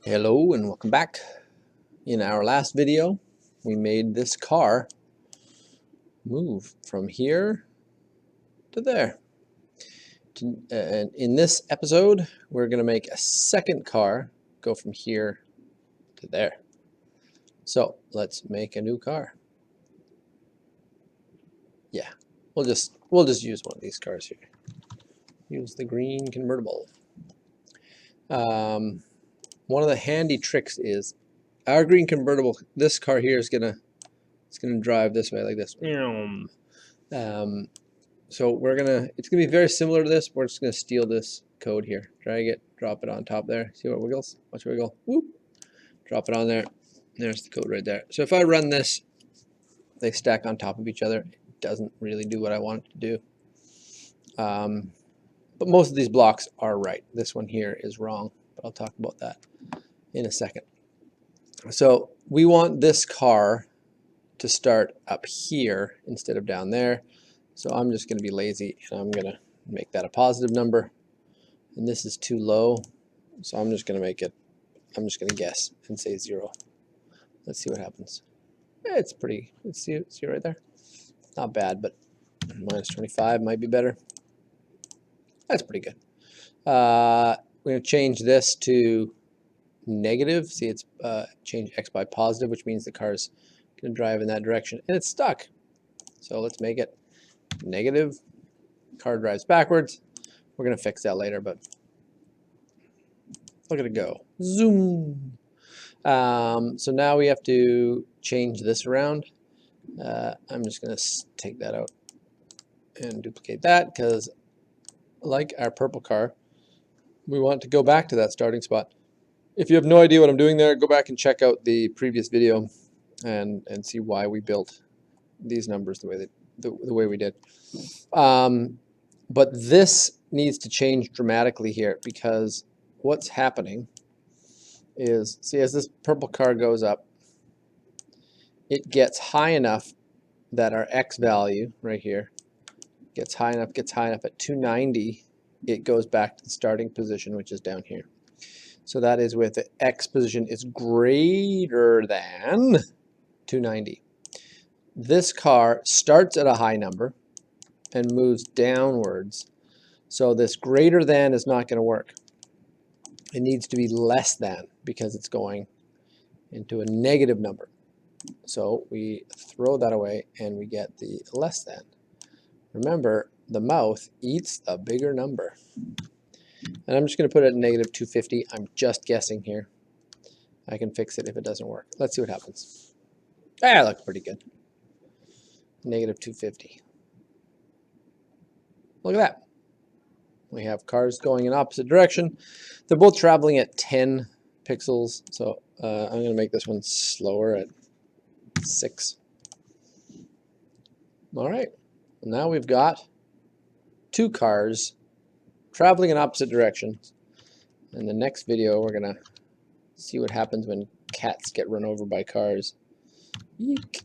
Hello and welcome back. In our last video, we made this car move from here to there. And in this episode, we're going to make a second car go from here to there. So let's make a new car. Yeah, we'll just use one of these cars here. Use the green convertible. One of the handy tricks is our green convertible. This car here is gonna drive this way like this. So it's gonna be very similar to this. We're just gonna steal this code here, drag it, drop it on top there. See what wiggles? Watch it wiggle. Whoop. Drop it on there. There's the code right there. So if I run this, they stack on top of each other. It doesn't really do what I want it to do. But most of these blocks are right. This one here is wrong, but I'll talk about that in a second. So we want this car to start up here instead of down there. So I'm just going to be lazy and I'm going to make that a positive number. And this is too low. So I'm just going to guess and say 0. Let's see what happens. It's pretty, see right there? Not bad, but minus 25 might be better. That's pretty good. We're going to change this to negative. See, it's change x by positive, which means the car's going to drive in that direction. And it's stuck. So let's make it negative. Car drives backwards. We're going to fix that later, but look at it go. Zoom. So now we have to change this around. I'm just going to take that out and duplicate that because, like our purple car, we want to go back to that starting spot. If you have no idea what I'm doing there, go back and check out the previous video and see why we built these numbers the way we did. But this needs to change dramatically here because what's happening is, see, as this purple car goes up, it gets high enough that our X value right here gets high enough at 290, it goes back to the starting position, which is down here. So that is with the X position is greater than 290. This car starts at a high number and moves downwards. So this greater than is not going to work. It needs to be less than because it's going into a negative number. So we throw that away and we get the less than. Remember, the mouth eats a bigger number. And I'm just going to put it at negative 250. I'm just guessing here. I can fix it if it doesn't work. Let's see what happens. That looks pretty good. Negative 250. Look at that. We have cars going in opposite direction. They're both traveling at 10 pixels. So I'm going to make this one slower at 6. All right. Now we've got 2 cars traveling in opposite directions. In the next video, we're going to see what happens when cats get run over by cars. Eek.